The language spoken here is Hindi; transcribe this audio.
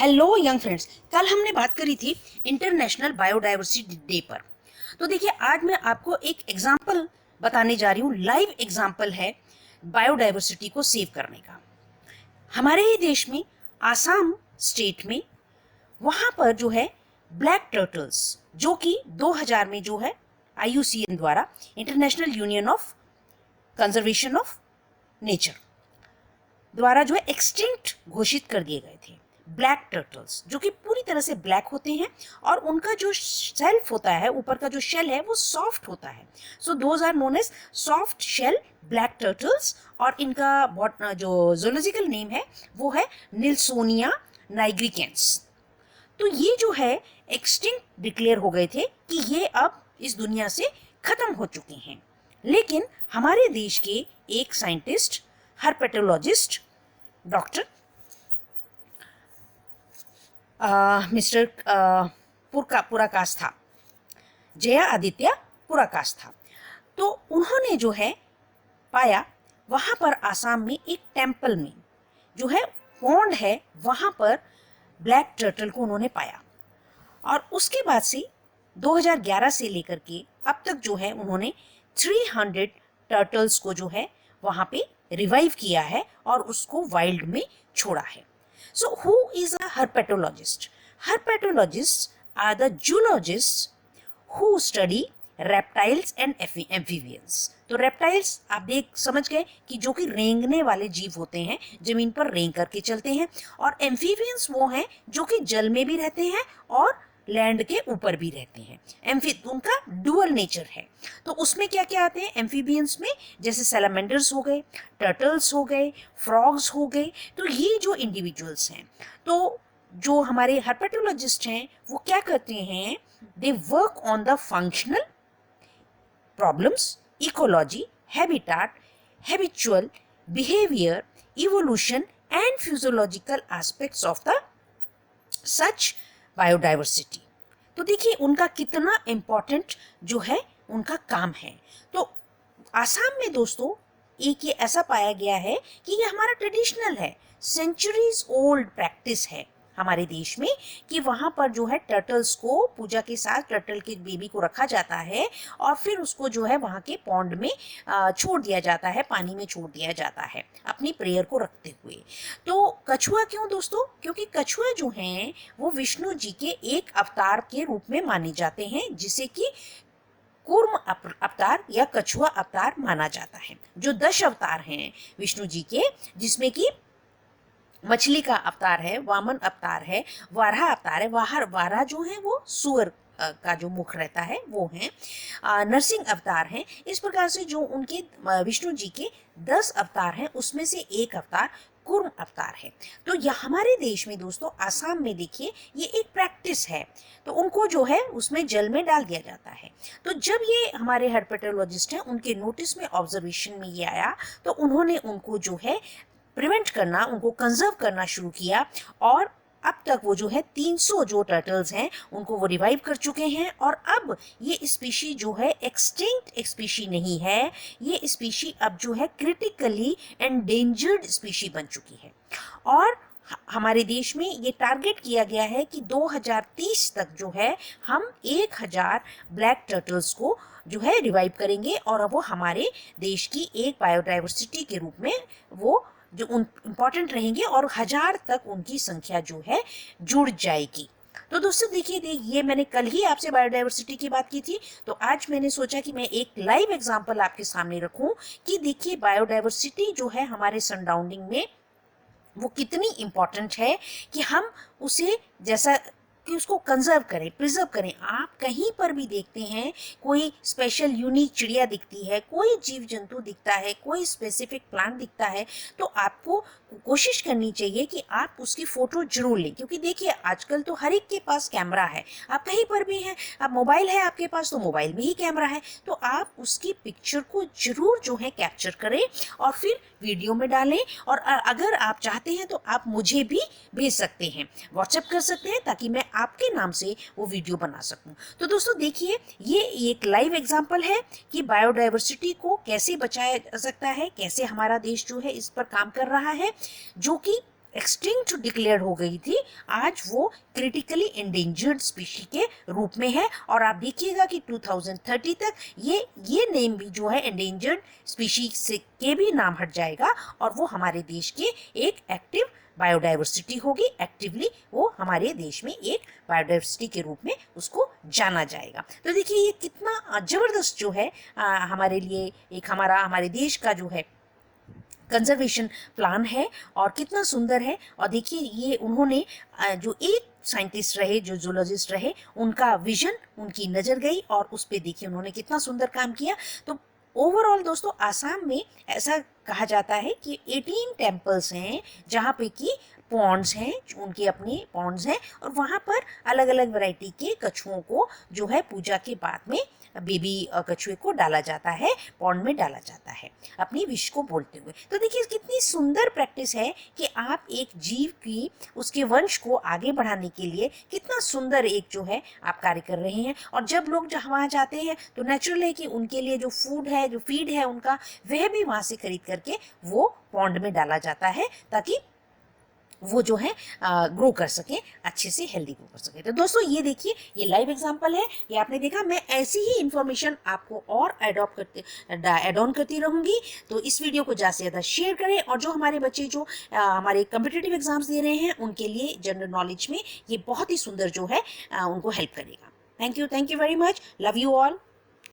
हेलो यंग फ्रेंड्स, कल हमने बात करी थी इंटरनेशनल बायोडाइवर्सिटी डे पर। तो देखिए, आज मैं आपको एक एग्जाम्पल बताने जा रही हूँ। लाइव एग्जाम्पल है बायोडाइवर्सिटी को सेव करने का। हमारे ही देश में आसाम स्टेट में वहाँ पर जो है ब्लैक टर्टल्स, जो कि 2000 में जो है IUCN द्वारा, international union of conservation of nature द्वारा जो है एक्सटिंक्ट घोषित कर दिए गए थे। ब्लैक टर्टल्स जो कि पूरी तरह से ब्लैक होते हैं और उनका जो सेल्फ होता है, ऊपर का जो शेल है, वो सॉफ्ट होता है। So those are known as soft shell black turtles. और इनका जो जूलॉजिकल नेम है वो है निल्सोनिया नाइग्रिकेंस। तो ये जो है एक्सटिंक्ट डिक्लेयर हो गए थे कि ये अब इस दुनिया से खत्म हो चुके हैं। लेकिन हमारे देश के एक scientist, herpetologist, doctor mister Purkayastha, Jaya Aditya Purkayastha, तो उन्होंने जो है पाया, वहाँ पर आसाम में एक टेम्पल में जो है पॉन्ड है, वहाँ पर ब्लैक टर्टल को उन्होंने पाया। और उसके बाद से 2011 से लेकर के अब तक जो है उन्होंने 300 टर्टल्स को जो है वहाँ पे रिवाइव किया है और उसको वाइल्ड में छोड़ा है। So who is a herpetologist? Herpetologists are the zoologists who study reptiles and amphibians. तो रेप्टाइल्स आप देख समझ गए कि जो कि रेंगने वाले जीव होते हैं, जमीन पर रेंग करके चलते हैं। और एम्फीबियंस वो हैं जो कि जल में भी रहते हैं और लैंड के ऊपर भी रहते हैं। उनका डुअल नेचर है। तो उसमें क्या क्या आते हैं एम्फीबियंस में? जैसे सैलामेंडर्स हो गए, टर्टल्स हो गए, फ्रॉग्स हो गए। तो ये जो इंडिविजुअल्स हैं, तो जो हमारे हर्पेटोलॉजिस्ट हैं, वो क्या करते हैं? They work on the functional problems, ecology, habitat, habitual behaviour, evolution and physiological aspects of the such biodiversity. तो देखिए उनका कितना इम्पोर्टेंट जो है उनका काम है। तो आसाम में दोस्तों एक ये ऐसा पाया गया है कि ये हमारा ट्रेडिशनल है, सेंचुरीज ओल्ड प्रैक्टिस है हमारे देश में, कि वहाँ पर जो है टर्टल्स को पूजा के साथ टर्टल के बेबी को रखा जाता है और फिर उसको जो है वहाँ के पॉन्ड में छोड़ दिया जाता है, पानी में छोड़ दिया जाता है अपनी प्रेयर को रखते हुए। तो कछुआ क्यों दोस्तों? क्योंकि कछुआ जो हैं वो विष्णु जी के एक अवतार के रूप में माने जाते हैं, जिसे कि कूर्म अवतार या कछुआ अवतार माना जाता है। जो 10 अवतार हैं विष्णु जी के, जिसमें कि मछली का अवतार है, वामन अवतार है, वाराह अवतार है। वाराह जो है वो सुअर का जो मुख रहता है वो है, नरसिंह अवतार हैं। इस प्रकार से जो उनके विष्णु जी के 10 अवतार हैं, उसमें से एक अवतार कूर्म अवतार है। तो यह हमारे देश में दोस्तों आसाम में देखिए ये एक प्रैक्टिस है। तो उनको जो है उसमें जल में डाल दिया जाता है। तो जब ये हमारे हर्पेटोलॉजिस्ट हैं, उनके नोटिस में, ऑब्जर्वेशन में ये आया, तो उन्होंने उनको जो है प्रिवेंट करना, उनको कंजर्व करना शुरू किया। और अब तक वो जो है 300 जो टर्टल्स हैं उनको वो रिवाइव कर चुके हैं। और अब ये स्पीशी जो है एक्सटिंक्ट स्पीशी नहीं है, ये स्पीशी अब जो है क्रिटिकली एंडेंजर्ड स्पीशी बन चुकी है। और हमारे देश में ये टारगेट किया गया है कि 2030 तक जो है हम 1000 ब्लैक टर्टल्स को जो है रिवाइव करेंगे और वो हमारे देश की एक बायोडाइवर्सिटी के रूप में वो जो इम्पॉर्टेंट रहेंगे और 1000 तक उनकी संख्या जो है जुड़ जाएगी। तो दोस्तों देखिए, ये मैंने कल ही आपसे बायोडाइवर्सिटी की बात की थी, तो आज मैंने सोचा कि मैं एक लाइव एग्जांपल आपके सामने रखूं कि देखिए बायोडाइवर्सिटी जो है हमारे सराउंडिंग में वो कितनी इम्पॉर्टेंट है कि हम उसे जैसा कि उसको कंजर्व करें, प्रिजर्व करें। आप कहीं पर भी देखते हैं कोई स्पेशल यूनिक चिड़िया दिखती है, कोई जीव जंतु दिखता है, कोई स्पेसिफिक प्लांट दिखता है, तो आपको कोशिश करनी चाहिए कि आप उसकी फ़ोटो जरूर लें। क्योंकि देखिए आजकल तो हर एक के पास कैमरा है, आप कहीं पर भी हैं, आप मोबाइल है आपके पास तो मोबाइल में ही कैमरा है, तो आप उसकी पिक्चर को जरूर जो है कैप्चर करें और फिर वीडियो में डालें। और अगर आप चाहते हैं तो आप मुझे भी भेज सकते हैं, व्हाट्सएप कर सकते हैं, ताकि मैं आपके नाम से वो वीडियो बना सकूं। तो दोस्तों देखिए, ये एक लाइव एग्जांपल है कि बायोडाइवर्सिटी को कैसे बचाया जा सकता है, कैसे हमारा देश जो है इस पर काम कर रहा है, जो कि एक्सटिंक्ट डिक्लेयर हो गई थी, आज वो क्रिटिकली एंडेंजर्ड स्पीशी के रूप में है। और आप देखिएगा कि 2030 तक ये नेम भी जो है एंडेंजर्ड स्पीशी से के भी नाम हट जाएगा और वो हमारे देश के एक एक्टिव बायोडाइवर्सिटी होगी। एक्टिवली वो हमारे देश में एक बायोडाइवर्सिटी के रूप में उसको जाना जाएगा। तो देखिए ये कितना जबरदस्त जो है हमारे लिए एक हमारे देश का जो है कंजर्वेशन प्लान है और कितना सुंदर है। और देखिए ये उन्होंने जो एक साइंटिस्ट रहे, जो जूलॉजिस्ट रहे, उनका विजन, उनकी नज़र गई और उस पर देखिए उन्होंने कितना सुंदर काम किया। तो ओवरऑल दोस्तों आसाम में ऐसा कहा जाता है कि 18 टेम्पल्स हैं जहाँ पे कि पॉन्ड्स हैं, उनके अपने पॉन्ड्स हैं और वहाँ पर अलग अलग वैरायटी के कछुओं को जो है पूजा के बाद में बेबी कछुए को डाला जाता है, पॉन्ड में डाला जाता है अपनी विश को बोलते हुए। तो देखिए कितनी सुंदर प्रैक्टिस है कि आप एक जीव की उसके वंश को आगे बढ़ाने के लिए कितना सुंदर एक जो है आप कार्य कर रहे हैं। और जब लोग वहाँ जाते हैं तो नेचुरल है कि उनके लिए जो फूड है, जो फीड है उनका, वह भी वहाँ से खरीद करके वो पॉन्ड में डाला जाता है ताकि वो जो है ग्रो कर सके, अच्छे से हेल्दी ग्रो कर सके। तो दोस्तों ये देखिए ये लाइव एग्जांपल है, ये आपने देखा। मैं ऐसी ही इन्फॉर्मेशन आपको और एड ऑन करती रहूँगी। तो इस वीडियो को ज़्यादा से ज़्यादा शेयर करें और जो हमारे बच्चे जो हमारे कम्पिटिटिव एग्जाम्स दे रहे हैं उनके लिए जनरल नॉलेज में ये बहुत ही सुंदर जो है उनको हेल्प करेगा। Thank you very much, love you all.